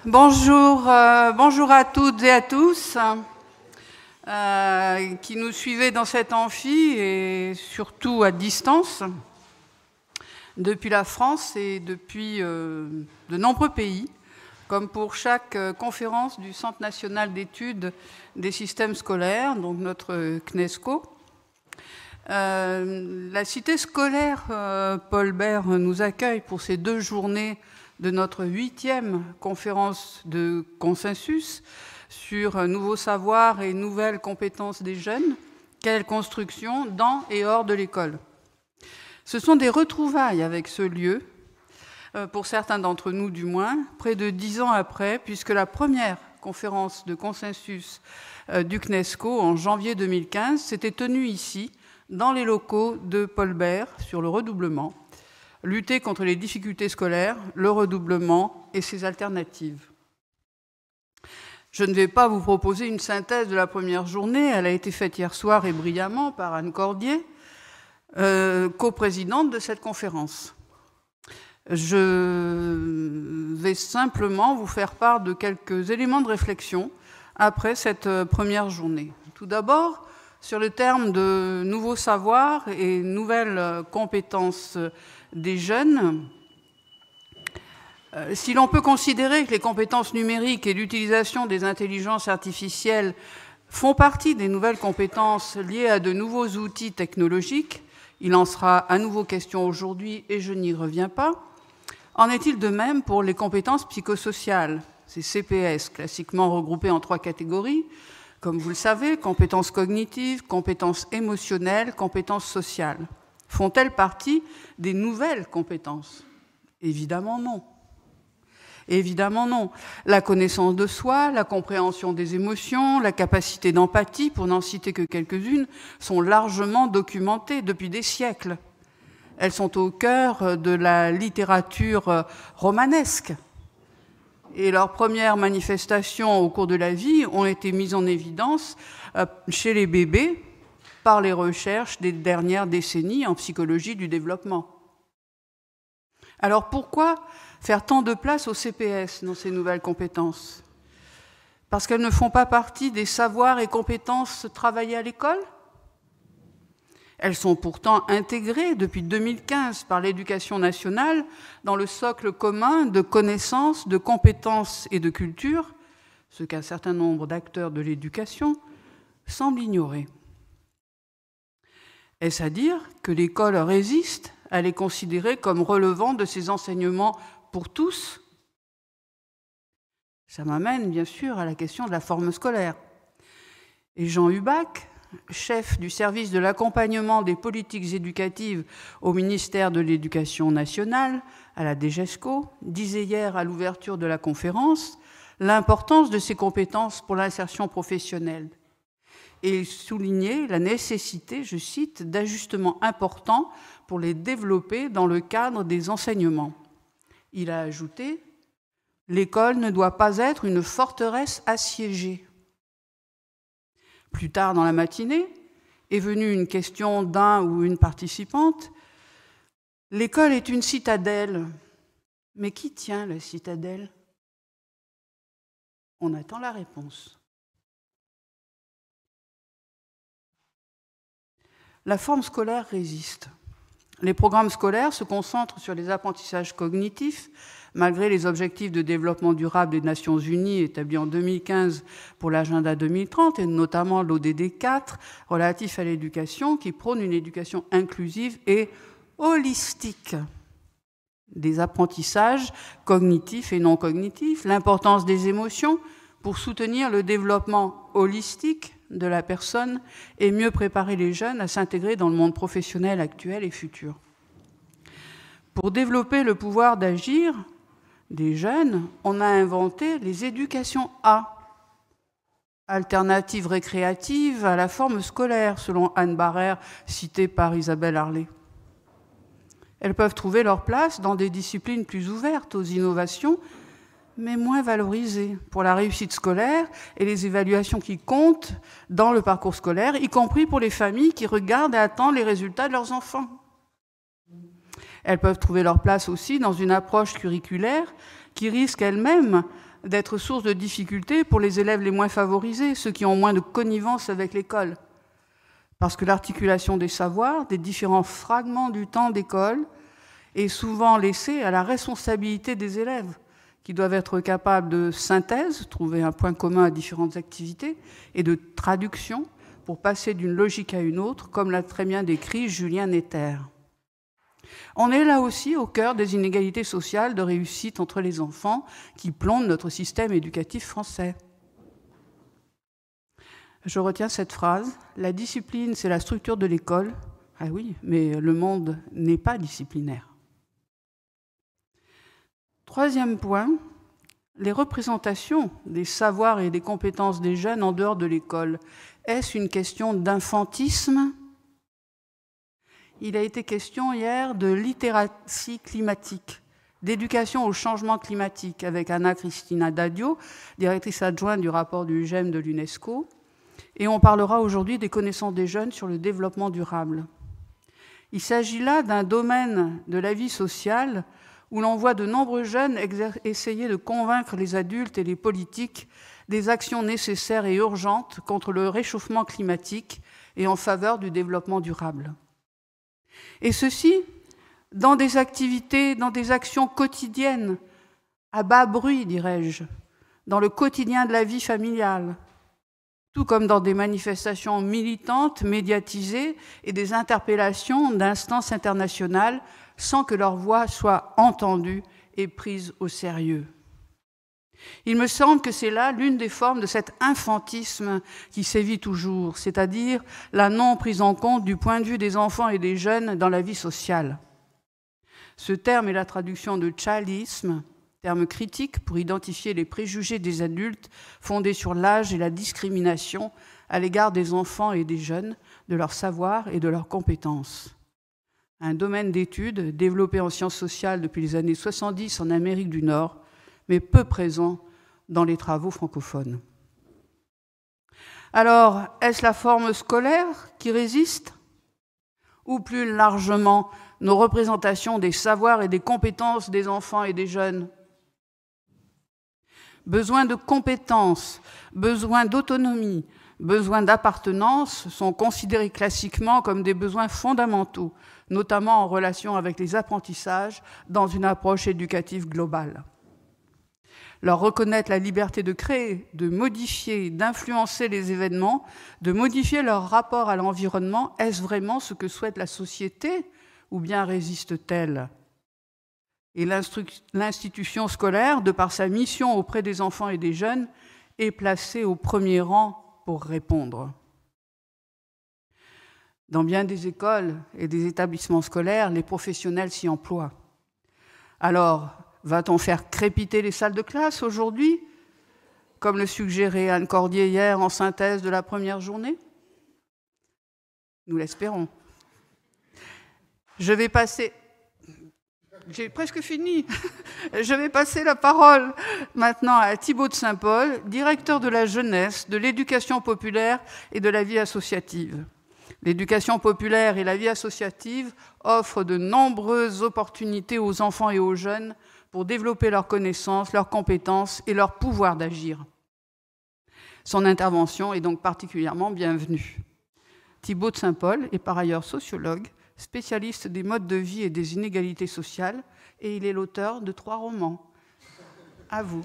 Bonjour, bonjour à toutes et à tous qui nous suivez dans cet amphi et surtout à distance depuis la France et depuis de nombreux pays, comme pour chaque conférence du Centre national d'études des systèmes scolaires, donc notre CNESCO. La cité scolaire Paul Bert nous accueille pour ces 2 journées de notre 8e conférence de consensus sur nouveaux savoirs et nouvelles compétences des jeunes, quelle construction dans et hors de l'école. Ce sont des retrouvailles avec ce lieu, pour certains d'entre nous du moins, près de 10 ans après, puisque la première conférence de consensus du CNESCO en janvier 2015 s'était tenue ici, dans les locaux de Paul Bert, sur le redoublement, lutter contre les difficultés scolaires, le redoublement et ses alternatives. Je ne vais pas vous proposer une synthèse de la première journée, elle a été faite hier soir et brillamment par Anne Cordier, coprésidente de cette conférence. Je vais simplement vous faire part de quelques éléments de réflexion après cette première journée. Tout d'abord, sur le terme de nouveaux savoirs et nouvelles compétences des jeunes, si l'on peut considérer que les compétences numériques et l'utilisation des intelligences artificielles font partie des nouvelles compétences liées à de nouveaux outils technologiques, il en sera à nouveau question aujourd'hui et je n'y reviens pas, en est-il de même pour les compétences psychosociales, ces CPS, classiquement regroupées en 3 catégories, comme vous le savez, compétences cognitives, compétences émotionnelles, compétences sociales. Font-elles partie des nouvelles compétences? Évidemment non. Évidemment non. La connaissance de soi, la compréhension des émotions, la capacité d'empathie, pour n'en citer que quelques-unes, sont largement documentées depuis des siècles. Elles sont au cœur de la littérature romanesque. Et leurs premières manifestations au cours de la vie ont été mises en évidence chez les bébés par les recherches des dernières décennies en psychologie du développement. Alors pourquoi faire tant de place au CPS dans ces nouvelles compétences? Parce qu'elles ne font pas partie des savoirs et compétences travaillés à l'école? Elles sont pourtant intégrées depuis 2015 par l'Éducation nationale dans le socle commun de connaissances, de compétences et de culture, ce qu'un certain nombre d'acteurs de l'éducation semblent ignorer. Est-ce à dire que l'école résiste à les considérer comme relevant de ses enseignements pour tous? Ça m'amène bien sûr à la question de la forme scolaire. Et Jean Hubac, chef du service de l'accompagnement des politiques éducatives au ministère de l'Éducation nationale, à la DGESCO, disait hier à l'ouverture de la conférence l'importance de ces compétences pour l'insertion professionnelle. Et il soulignait la nécessité, je cite, d'ajustements importants pour les développer dans le cadre des enseignements. Il a ajouté « L'école ne doit pas être une forteresse assiégée ». Plus tard dans la matinée, est venue une question d'un ou une participante. L'école est une citadelle. Mais qui tient la citadelle? On attend la réponse. La forme scolaire résiste. Les programmes scolaires se concentrent sur les apprentissages cognitifs, malgré les objectifs de développement durable des Nations Unies établis en 2015 pour l'agenda 2030, et notamment l'ODD 4, relatif à l'éducation, qui prône une éducation inclusive et holistique. Des apprentissages cognitifs et non cognitifs, l'importance des émotions pour soutenir le développement holistique de la personne et mieux préparer les jeunes à s'intégrer dans le monde professionnel actuel et futur. Pour développer le pouvoir d'agir des jeunes, on a inventé les éducations A, alternatives récréatives à la forme scolaire, selon Anne Barrère, citée par Isabelle Harlé. Elles peuvent trouver leur place dans des disciplines plus ouvertes aux innovations, mais moins valorisées pour la réussite scolaire et les évaluations qui comptent dans le parcours scolaire, y compris pour les familles qui regardent et attendent les résultats de leurs enfants. Elles peuvent trouver leur place aussi dans une approche curriculaire qui risque elle-même d'être source de difficultés pour les élèves les moins favorisés, ceux qui ont moins de connivence avec l'école. Parce que l'articulation des savoirs, des différents fragments du temps d'école, est souvent laissée à la responsabilité des élèves, qui doivent être capables de synthèse, trouver un point commun à différentes activités, et de traduction pour passer d'une logique à une autre, comme l'a très bien décrit Julien Netter. On est là aussi au cœur des inégalités sociales de réussite entre les enfants qui plongent notre système éducatif français. Je retiens cette phrase, « La discipline, c'est la structure de l'école. » Ah oui, mais le monde n'est pas disciplinaire. Troisième point, les représentations des savoirs et des compétences des jeunes en dehors de l'école. Est-ce une question d'infantisme ? Il a été question hier de littératie climatique, d'éducation au changement climatique, avec Anna Cristina Dadio, directrice adjointe du rapport du GEM de l'UNESCO. Et on parlera aujourd'hui des connaissances des jeunes sur le développement durable. Il s'agit là d'un domaine de la vie sociale où l'on voit de nombreux jeunes essayer de convaincre les adultes et les politiques des actions nécessaires et urgentes contre le réchauffement climatique et en faveur du développement durable. Et ceci dans des activités, dans des actions quotidiennes, à bas bruit, dirais-je, dans le quotidien de la vie familiale, tout comme dans des manifestations militantes, médiatisées et des interpellations d'instances internationales sans que leur voix soit entendue et prise au sérieux. Il me semble que c'est là l'une des formes de cet infantisme qui sévit toujours, c'est-à-dire la non prise en compte du point de vue des enfants et des jeunes dans la vie sociale. Ce terme est la traduction de childisme, terme critique pour identifier les préjugés des adultes fondés sur l'âge et la discrimination à l'égard des enfants et des jeunes, de leur savoir et de leurs compétences. Un domaine d'études développé en sciences sociales depuis les années 70 en Amérique du Nord, mais peu présent dans les travaux francophones. Alors, est-ce la forme scolaire qui résiste ? Ou plus largement, nos représentations des savoirs et des compétences des enfants et des jeunes ? Besoin de compétences, besoin d'autonomie, besoin d'appartenance sont considérés classiquement comme des besoins fondamentaux, notamment en relation avec les apprentissages dans une approche éducative globale. Leur reconnaître la liberté de créer, de modifier, d'influencer les événements, de modifier leur rapport à l'environnement, est-ce vraiment ce que souhaite la société ou bien résiste-t-elle ? Et l'institution scolaire, de par sa mission auprès des enfants et des jeunes, est placée au premier rang pour répondre. Dans bien des écoles et des établissements scolaires, les professionnels s'y emploient. Alors, va-t-on faire crépiter les salles de classe aujourd'hui, comme le suggérait Anne Cordier hier en synthèse de la première journée ? Nous l'espérons. J'ai presque fini. Je vais passer la parole maintenant à Thibaut de Saint-Paul, directeur de la jeunesse, de l'éducation populaire et de la vie associative. L'éducation populaire et la vie associative offrent de nombreuses opportunités aux enfants et aux jeunes pour développer leurs connaissances, leurs compétences et leur pouvoir d'agir. Son intervention est donc particulièrement bienvenue. Thibaut de Saint-Paul est par ailleurs sociologue, spécialiste des modes de vie et des inégalités sociales, et il est l'auteur de 3 romans. À vous.